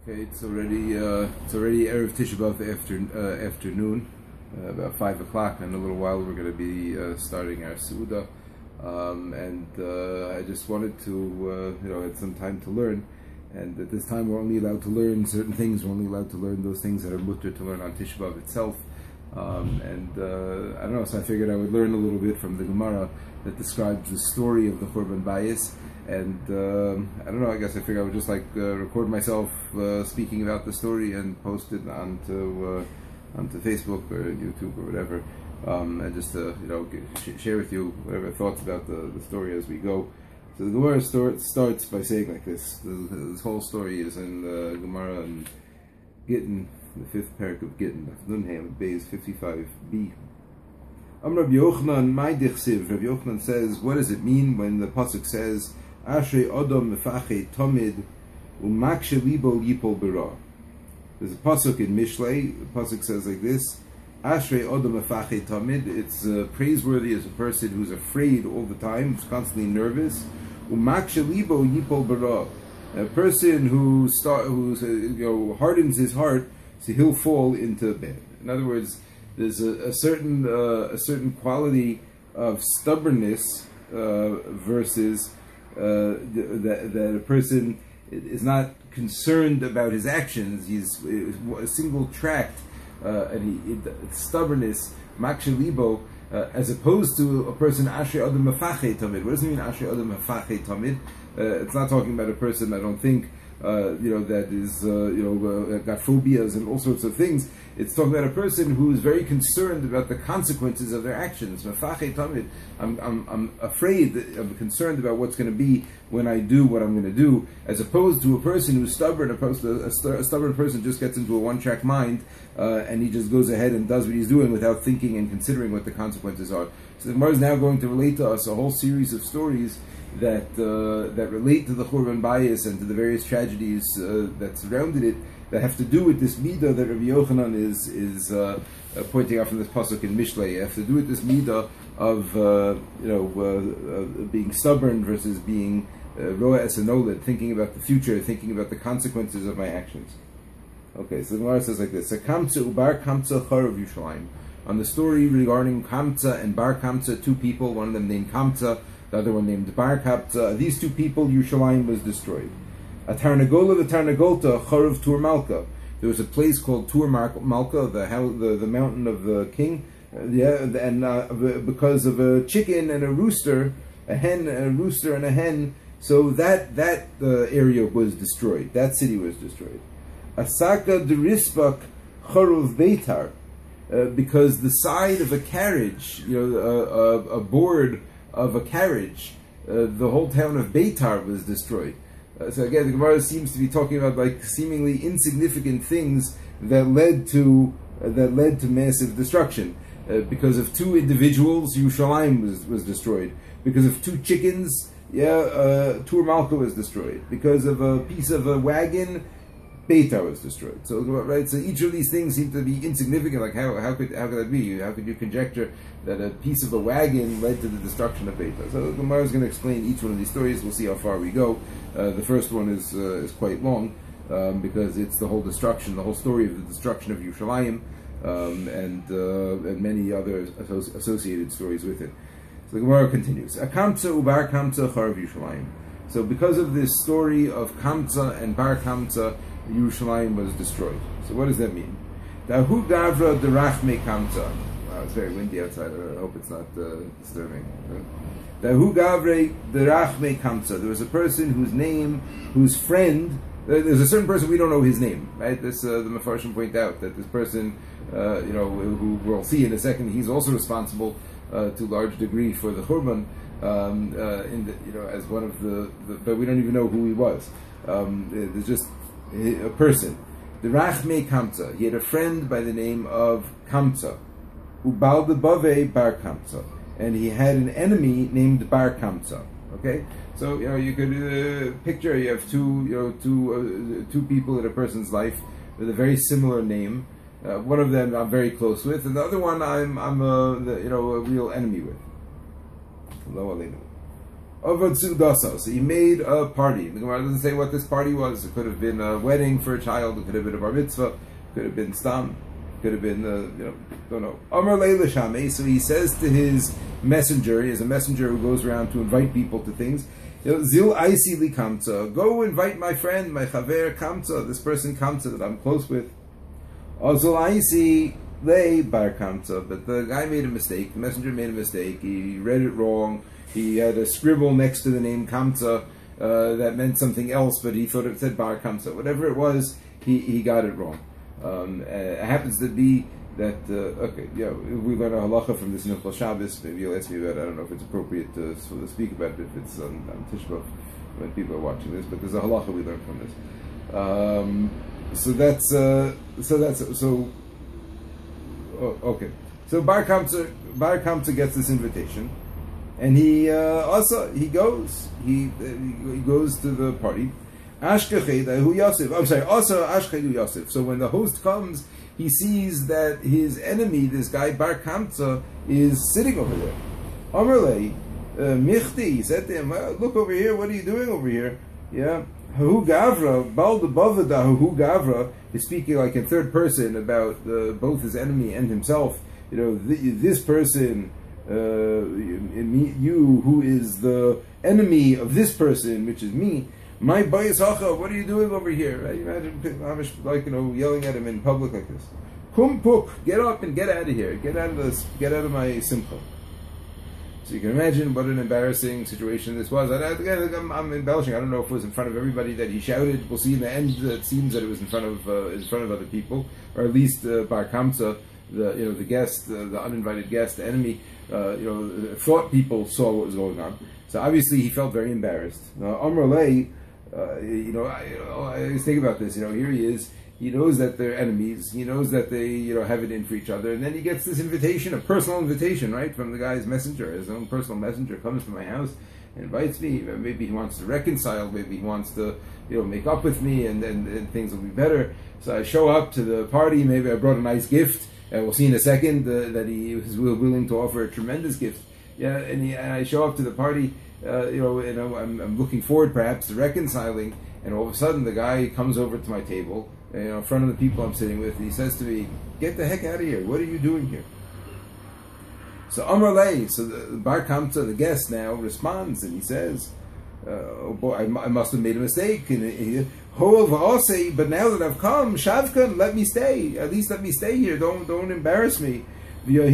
Okay, it's already Erev Tisha B'Av afternoon, about 5 o'clock. In a little while, we're going to be starting our Suda, and I just wanted to, had some time to learn. And at this time, we're only allowed to learn certain things. We're only allowed to learn those things that are mutter to learn on Tisha B'Av itself. I don't know, so I figured I would learn a little bit from the Gemara that describes the story of the Churban bias. And I don't know, I guess I figured I would just record myself speaking about the story and post it onto Facebook or YouTube or whatever, and just share with you whatever thoughts about the story as we go. So the Gemara starts by saying like this. This whole story is in the Gemara and Gittin, the fifth parak of Gittin, Nunheim, Beis 55b. Rabbi Yochanan, my dichsiv. Rabbi Yochanan says, what does it mean when the pasuk says, Ashrei Adam mefache tomid umakshe libo yipol bara? There's a pasuk in Mishlei. The pasuk says like this: Ashrei Adam mefache tomid. It's praiseworthy as a person who's afraid all the time, who's constantly nervous. Umakshe libo yipol bara. A person who hardens his heart, so he'll fall into bed. In other words, there's a certain quality of stubbornness versus that a person is not concerned about his actions. He's a single tracked, and stubbornness, makshe libo, as opposed to a person ashrei adam mefache tamid. What does it mean ashrei adam mefache tamid? It's not talking about a person, I don't think, that is, got phobias and all sorts of things. It's talking about a person who is very concerned about the consequences of their actions. Mefache tamid. I'm afraid, I'm concerned about what's going to be when I do what I'm going to do, as opposed to a person who's stubborn. A stubborn person just gets into a one-track mind, and he just goes ahead and does what he's doing without thinking and considering what the consequences are. So the Gemara is now going to relate to us a whole series of stories that relate to the Churban bias and to the various tragedies that surrounded it, that have to do with this midah that Rabbi Yochanan is pointing out from this pasuk in Mishlei. Have to do with this midah of being stubborn versus being roa esanolid, thinking about the future, thinking about the consequences of my actions. Okay, so the Gemara says like this: Kamtza and Bar Kamtza charav Yushalayim. On the story regarding Kamtza and Bar Kamtza, two people, one of them named Kamtza, the other one named Bar Kamtza. These two people, Yerushalayim was destroyed. A Tarnagola, the Tarnagolta, Charav Tur Malka. There was a place called Tur Malka, the mountain of the king. Because of a chicken and a rooster, a hen, a rooster, and a hen, so that area was destroyed. That city was destroyed. Asaka Derispak Charav Beitar, because the side of a carriage, a board of a carriage, the whole town of Beitar was destroyed. So again, the Gemara seems to be talking about seemingly insignificant things that led to massive destruction. Because of two individuals, Yerushalayim was destroyed. Because of two chickens, Tur Malka was destroyed. Because of a piece of a wagon, Beitar was destroyed. So each of these things seem to be insignificant. Like how could that be? How could you conjecture that a piece of a wagon led to the destruction of Beitar? So the Gemara is going to explain each one of these stories. We'll see how far we go. The first one is quite long because it's the whole destruction, the whole story of the destruction of Yerushalayim, and many other associated stories with it. So the Gemara continues: Kamtza and Bar Kamtza charav Yerushalayim. So because of this story of Kamtza and Bar Kamtza, Yerushalayim was destroyed. So what does that mean? Dahu gavra derachme Kamtza. Wow, it's very windy outside. I hope it's not disturbing. Dahu gavre derachme Kamtza. There was a person whose friend. There's a certain person we don't know his name, right? This the Mefarshim point out that this person, who we'll see in a second, he's also responsible to a large degree for the Churban, as one of the, but we don't even know who he was. There's just a person. The Rachme Kamtza. He had a friend by the name of Kamtza. Ubal Bave Bar Kamtza. And he had an enemy named Bar Kamtza. Okay? So, you could picture you have two people in a person's life with a very similar name. One of them I'm very close with, and the other one I'm a real enemy with. So he made a party. The Gemara doesn't say what this party was. It could have been a wedding for a child. It could have been a bar mitzvah. It could have been stam. It could have been, don't know. Amar leila shame. So he says to his messenger, he is a messenger who goes around to invite people to things. Zil aisi li kamtza. Go invite my friend, my chaver kamtza, this person kamtza that I'm close with. Zil aisi le bar kamtza. But the guy made a mistake. The messenger made a mistake. He read it wrong. He had a scribble next to the name Kamtza that meant something else, but he thought it said Bar Kamtza. Whatever it was, he got it wrong. It happens to be that, we learn a halacha from this Nechal Shabbos. Maybe you'll ask me about it. I don't know if it's appropriate to speak about it, if it's on Tisha B'Av when people are watching this, but there's a halacha we learn from this. Okay. So Bar Kamtza gets this invitation. And he goes to the party. So when the host comes, he sees that his enemy, this guy Bar Kamtza, is sitting over there. Amarle, Michti, he said to him, look over here, what are you doing over here? Yeah. Hahu Gavra, Baldabavada Hahu Gavra is speaking like in third person about both his enemy and himself. This person, you who is the enemy of this person, which is me, my bayis hacha, what are you doing over here? Right? Imagine, yelling at him in public like this. Kum puk, get up and get out of here. Get out of my simcha. So you can imagine what an embarrassing situation this was. I'm embellishing. I don't know if it was in front of everybody that he shouted. We'll see in the end. It seems that it was in front of other people, or at least Bar Kamtza, the guest, the uninvited guest, the enemy. Thought people saw what was going on. So obviously he felt very embarrassed. Now Amr Lei, I always think about this. Here he is. He knows that they're enemies. He knows that they, have it in for each other. And then he gets this invitation, a personal invitation, right, from the guy's messenger. His own personal messenger comes to my house and invites me. Maybe he wants to reconcile. Maybe he wants to, make up with me, and things will be better. So I show up to the party. Maybe I brought a nice gift. And we'll see in a second that he was willing to offer a tremendous gift. Yeah, and I show up to the party. I'm looking forward perhaps to reconciling. And all of a sudden, the guy comes over to my table, in front of the people I'm sitting with, and he says to me, "Get the heck out of here! What are you doing here?" So Amar Lei, so the Bar Kamtza, the guest now, responds, and he says, "Oh boy, I must have made a mistake." And but now that I've come, Shavkan, let me stay. At least let me stay here. Don't embarrass me. Don't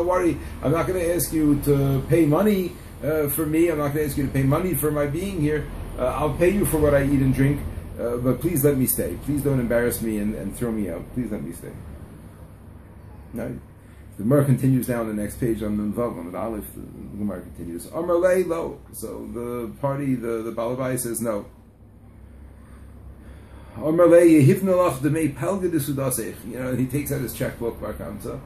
worry, I'm not going to ask you to pay money for me. I'm not going to ask you to pay money for my being here. I'll pay you for what I eat and drink, but please let me stay. Please don't embarrass me and throw me out. Please let me stay. No. The Gemara continues now on the next page on the Vav, on the Aleph. The Gemara continues. Amar lei lo. So the party, the Balabai says no. Amar lei yehivnalach demei palga desudasech. He takes out his checkbook, Bar Kamtza,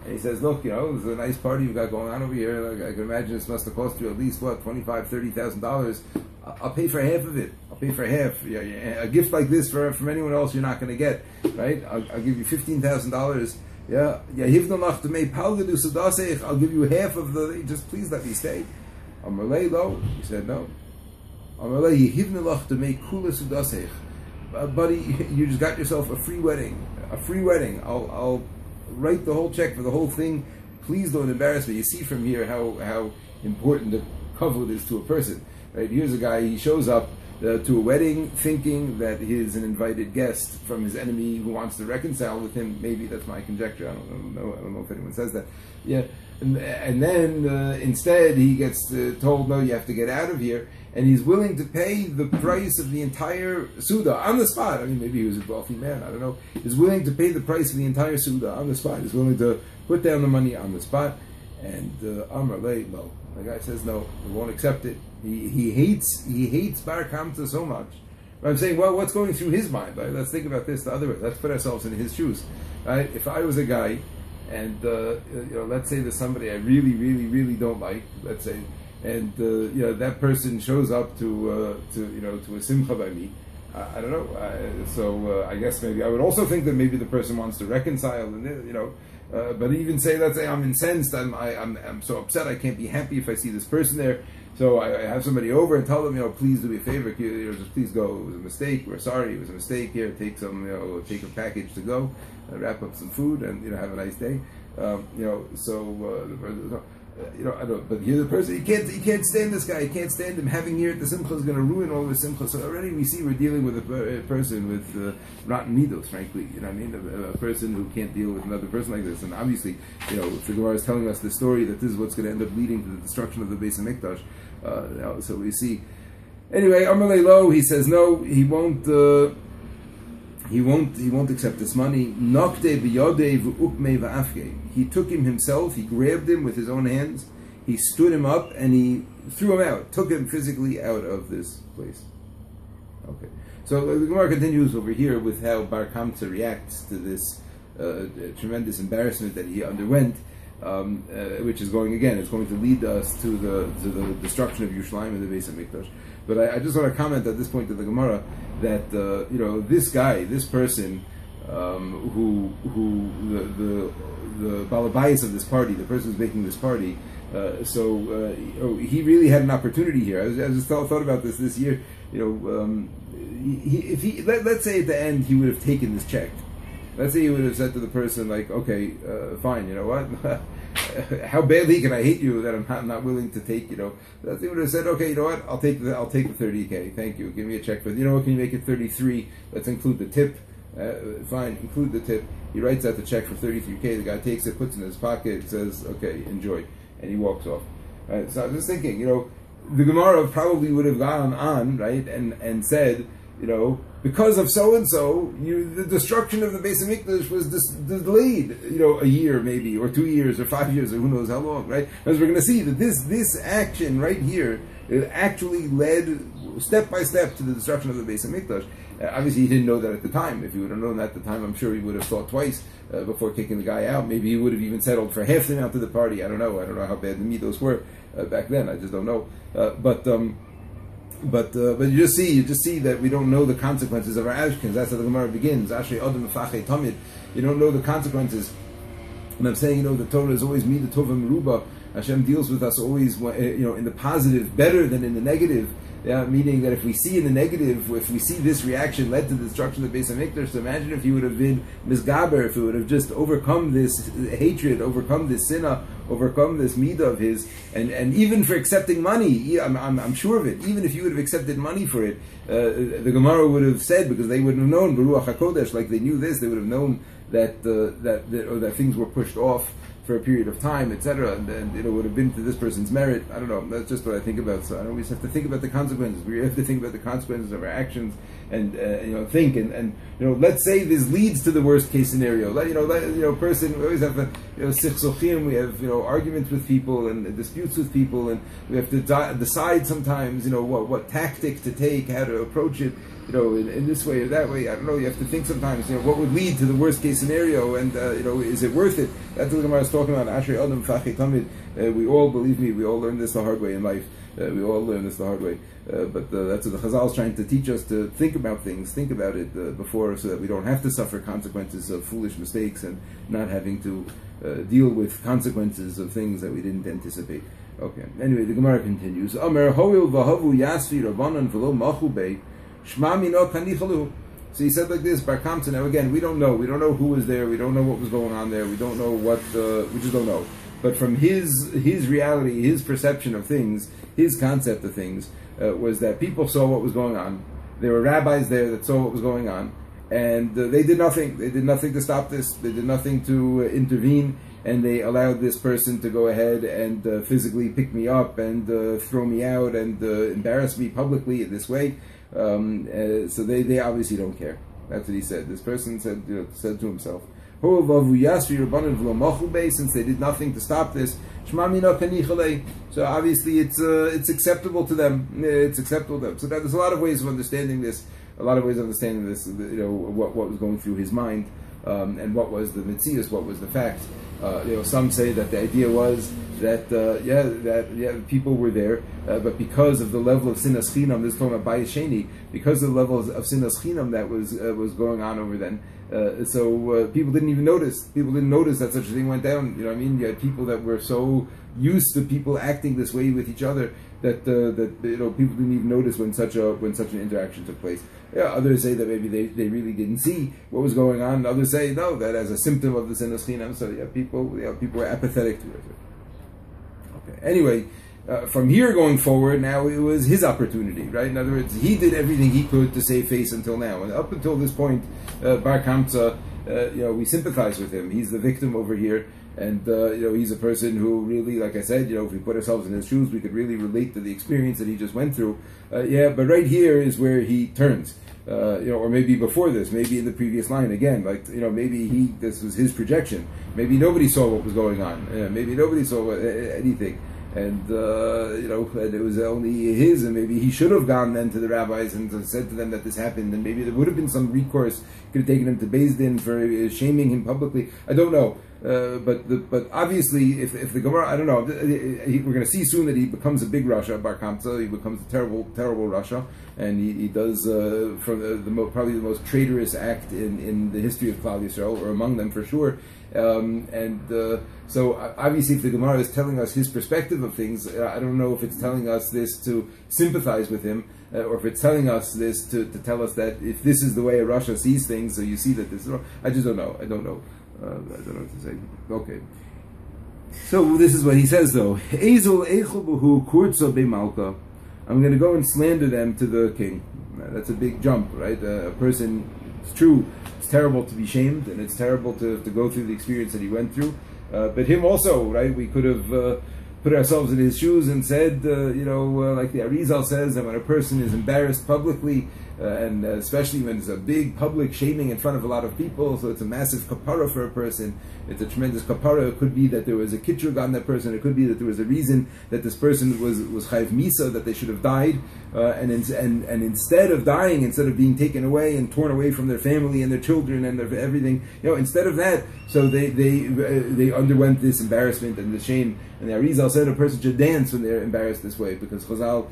and he says, "Look, this is a nice party you've got going on over here. I can imagine this must have cost you at least $25,000-$30,000. I'll pay for half of it. I'll pay for half. A gift like this from anyone else you're not going to get, right? I'll give you $15,000." Yeah, I'll give you half of the. Just please let me stay. Amalei lo. He said no. Amalei yehivnelach to make kula sudasech. Buddy, you just got yourself a free wedding. A free wedding. I'll write the whole check for the whole thing. Please don't embarrass me. You see from here how important the kavod is to a person. Right? Here's a guy. He shows up to a wedding, thinking that he's an invited guest from his enemy who wants to reconcile with him. Maybe that's my conjecture. I don't know if anyone says that. Yeah, and then instead he gets told, "No, you have to get out of here." And he's willing to pay the price of the entire Suda on the spot. I mean, maybe he was a wealthy man. I don't know. He's willing to pay the price of the entire Suda on the spot. He's willing to put down the money on the spot. And Amar lei lo. The guy says no. He won't accept it. He hates Bar Kamtza so much. But I'm saying, well, what's going through his mind? Right? Let's think about this the other way. Let's put ourselves in his shoes. Right? If I was a guy, and let's say there's somebody I really, really, really don't like. Let's say, and that person shows up to a simcha by me. I don't know. So I guess maybe I would also think that maybe the person wants to reconcile, and But even say, let's say I'm incensed, I'm so upset, I can't be happy if I see this person there. So I have somebody over and tell them, please do me a favor, just please go. It was a mistake. We're sorry. It was a mistake. Here, take some, take a package to go, wrap up some food, and have a nice day. But here the person, he can't stand this guy. He can't stand him. Having here at the simcha is going to ruin all the simcha. So already we see we're dealing with a person with rotten midos, frankly. You know what I mean? A person who can't deal with another person like this. And obviously, if the Gemara is telling us the story that this is what's going to end up leading to the destruction of the Beis Hamikdash. So we see. Anyway, Amalei Lo, he says no, he won't accept this money. Nokte b'yodei v'ukmei v'afke. He took him himself. He grabbed him with his own hands. He stood him up and he threw him out. Took him physically out of this place. Okay. So the Gemara continues over here with how Bar Kamtza reacts to this tremendous embarrassment that he underwent. Which is going to lead us to the destruction of Yerushalayim and the Beis Hamikdash. But I just want to comment at this point to the Gemara that this guy, this person, who the balabayas of this party, the person who's making this party, he really had an opportunity here. I just thought about this year. Let's say at the end he would have taken this check. Let's say he would have said to the person, like, okay, fine, you know what? How badly can I hate you that I'm not willing to take, Let's say he would have said, okay, you know what? I'll take the 30K. Thank you. Give me a check for, can you make it 33? Let's include the tip. Fine, include the tip. He writes out the check for 33K. The guy takes it, puts it in his pocket, says, okay, enjoy. And he walks off. Right? So I was just thinking, the Gemara probably would have gone on, right, and said, because of so and so, the destruction of the Beis Hamikdash was delayed, a year maybe, or 2 years, or 5 years, or who knows how long, right? Because we're going to see that this action right here, it actually led step by step to the destruction of the Beis Hamikdash. Obviously, he didn't know that at the time. If he would have known that at the time, I'm sure he would have thought twice before kicking the guy out. Maybe he would have even settled for half the amount of the party. I don't know. I don't know how bad the midos were back then. I just don't know. But you just see that we don't know the consequences of our actions. That's how the Gemara begins. Ashrei Adam Mefachei Tamid. You don't know the consequences. And I'm saying, the Torah is always Mida Tova Meruba. Hashem deals with us always, in the positive better than in the negative. Meaning that if we see in the negative, if we see this reaction led to the destruction of the Beis Hamikdash, so imagine if he would have been misgaber, if he would have just overcome this hatred, overcome this sinah, overcome this midah of his, and even for accepting money, I'm sure of it. Even if you would have accepted money for it, the Gemara would have said, because they wouldn't have known Baruch HaKodesh, like they knew this, they would have known that things were pushed off for a period of time, etc., and it would have been to this person's merit. I don't know. That's just what I think about. So I always have to think about the consequences. We have to think about the consequences of our actions, and think. And let's say this leads to the worst case scenario. Person. We always have sichsochim. We have arguments with people and disputes with people, and we have to decide sometimes. What tactic to take, how to approach it. In this way or that way. I don't know. You have to think sometimes. What would lead to the worst case scenario, and is it worth it? That's what the Gemara is talking about. Ashrei Adam Mefachei Tamid. We all, believe me, we all learn this the hard way in life. We all learn this the hard way. But that's what the Chazal is trying to teach us, to think about things, think about it before, so that we don't have to suffer consequences of foolish mistakes and not having to deal with consequences of things that we didn't anticipate. Okay. Anyway, the Gemara continues. Amar Hoil v'havu yasvi rabbanan v'lo machu bei. So he said like this, Bar Kamtza. Now again, we don't know who was there, we don't know what was going on there, we don't know we just don't know. But from his reality, his perception of things, his concept of things, was that people saw what was going on. There were rabbis there that saw what was going on, and they did nothing. They did nothing to stop this. They did nothing to intervene, and they allowed this person to go ahead and physically pick me up and throw me out and embarrass me publicly in this way. So they obviously don't care. That's what he said. This person said to himself, since they did nothing to stop this, so obviously it's acceptable to them. It's acceptable to them. So there's a lot of ways of understanding this. What was going through his mind, and what was the mitzias, what was the fact. Some say that the idea was that people were there, but because of the level of sinas chinam, this is talking about bayis sheni, because of the level of sinas chinam that was going on over then, so people didn't even notice. People didn't notice that such a thing went down. You know what I mean? You had people that were so used to people acting this way with each other that people didn't even notice when such an interaction took place. Others say that maybe they really didn't see what was going on. Others say no, that as a symptom of the sinas chinam. So people were apathetic to it. Okay. Anyway, from here going forward, now it was his opportunity, right? In other words, he did everything he could to save face until now, and up until this point, Bar Kamtza, we sympathize with him. He's the victim over here. And he's a person who really, like I said, if we put ourselves in his shoes, we could really relate to the experience that he just went through. But right here is where he turns, or maybe before this, maybe in the previous line again, maybe this was his projection. Maybe nobody saw what was going on. Maybe nobody saw anything. And and it was only his, and maybe he should have gone then to the rabbis and said to them that this happened, and maybe there would have been some recourse, could have taken him to Beis Din for shaming him publicly. I don't know, but obviously, if the Gemara, I don't know, we're going to see soon that he becomes a big Rasha, Bar Kamtza. He becomes a terrible Rasha, and he does from probably the most traitorous act in the history of Klal Yisrael, or among them for sure. So obviously, if the Gemara is telling us his perspective of things, I don't know if it's telling us this to sympathize with him, or if it's telling us this to tell us that if this is the way a Rasha sees things, so you see that this is wrong. I just don't know. I don't know what to say. Okay. So this is what he says though. I'm going to go and slander them to the king. That's a big jump, right? A person, it's true, it's terrible to be shamed, and it's terrible to go through the experience that he went through. But him also, right? We could have put ourselves in his shoes and said, like the Arizal says, that when a person is embarrassed publicly, and especially when it's a big public shaming in front of a lot of people, so it's a massive kapara for a person. It's a tremendous kapara. It could be that there was a kitrug on that person. It could be that there was a reason that this person was chayv misa, that they should have died, and instead of dying, instead of being taken away and torn away from their family and their children and their everything, instead of that, so they underwent this embarrassment and the shame. And the Arizal said a person should dance when they're embarrassed this way, because Chazal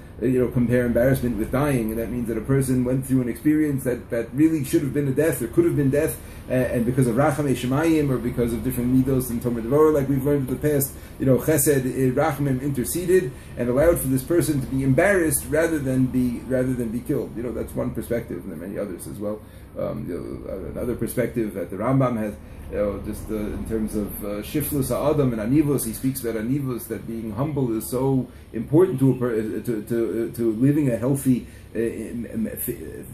compare embarrassment with dying, and that means that a person went through an experience that really should have been a death, or could have been death, and because of Rachamei Shemayim, or because of different midos and Tomer Devorah, like we've learned in the past, Chesed Rachamim interceded and allowed for this person to be embarrassed rather than be killed. That's one perspective, and there are many others as well. Another perspective that the Rambam has, just in terms of shiflus ha'adam and anivus, he speaks about anivus, that being humble is so important to living a healthy,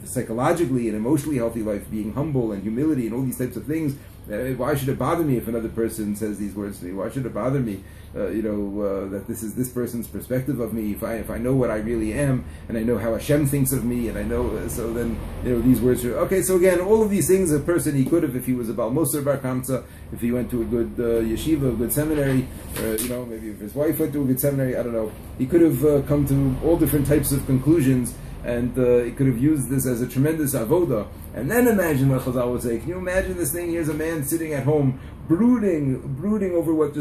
psychologically and emotionally healthy life. Being humble and humility and all these types of things. Why should it bother me if another person says these words to me? Why should it bother me, that this is this person's perspective of me? If I know what I really am, and I know how Hashem thinks of me, and I know, so then these words are okay. So again, all of these things, a person, he could have, if he was a Baal Musar Bar Kamtza, if he went to a good yeshiva, a good seminary, or maybe if his wife went to a good seminary, I don't know. He could have come to all different types of conclusions, and he could have used this as a tremendous avoda. And then imagine what Chazal would say. Can you imagine this thing? Here's a man sitting at home, brooding over what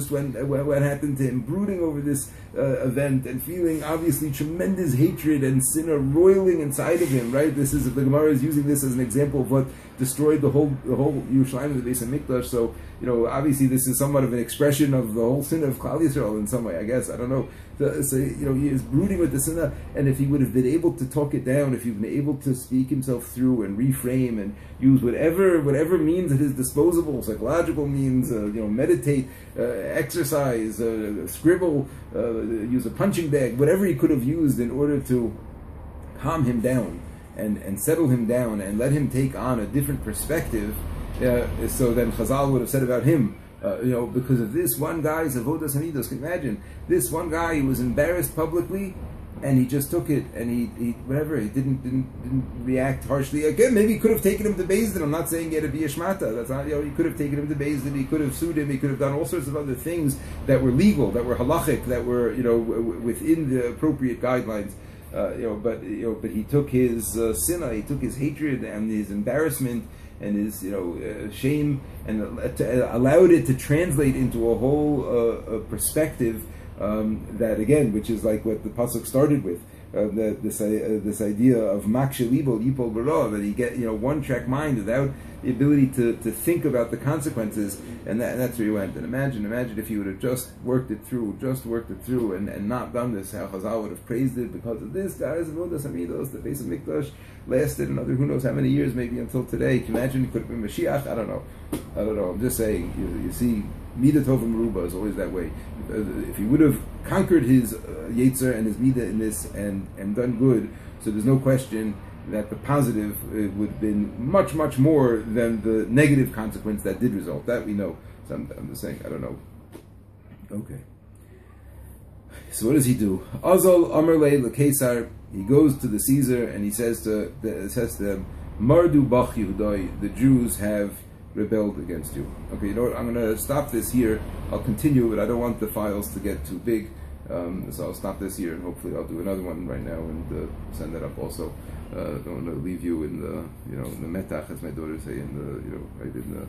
happened to him, brooding over this event, and feeling obviously tremendous hatred and sinner roiling inside of him. Right? This is, the Gemara is using this as an example of what destroyed the whole Yerushalayim of the Beis Hamikdash. So obviously this is somewhat of an expression of the whole sin of Klal Yisrael in some way. I guess, I don't know. So he is brooding with the sinner, and if he would have been able to talk it down, if he'd been able to speak himself through and reframe and use whatever means at his disposal, psychological means, meditate, exercise, scribble, use a punching bag, whatever he could have used in order to calm him down and settle him down and let him take on a different perspective, so then Chazal would have said about him, because of this one guy's avodas hamidos. Can you imagine this one guy? He was embarrassed publicly, and he just took it, and he didn't react harshly. Again, maybe he could have taken him to Beis Din. I'm not saying he had to be a shmata. That's not. He could have taken him to Beis Din. He could have sued him. He could have done all sorts of other things that were legal, that were halachic, that were within the appropriate guidelines. but he took his sinna, he took his hatred and his embarrassment and his shame, and allowed it to translate into a whole perspective that, again, which is like what the pasuk started with. This idea of makshe libol yipol bara, that he get one track mind without the ability to think about the consequences, and that's where he went. And imagine if he would have just worked it through, and not done this, how Chazal would have praised it because of this. Guys, the base of Mikdash lasted another who knows how many years, maybe until today. Can you imagine it could have been Mashiach? I don't know. I'm just saying. You see, Midah Tova Meruba is always that way. If he would have conquered his Yetzer and his Midah in this and done good, so there's no question that the positive would have been much, much more than the negative consequence that did result. That we know. So I'm just saying, I don't know. Okay. So what does he do? Azal Amarle LeKesar. He goes to the Caesar and he says to them, Mardu Bach Yehudai, the Jews have rebelled against you. Okay, you know what? I'm going to stop this here. I'll continue, but I don't want the files to get too big. So I'll stop this here, and hopefully I'll do another one right now and send that up also. Don't want to leave you in the, in the metach, as my daughters say, in the, right in the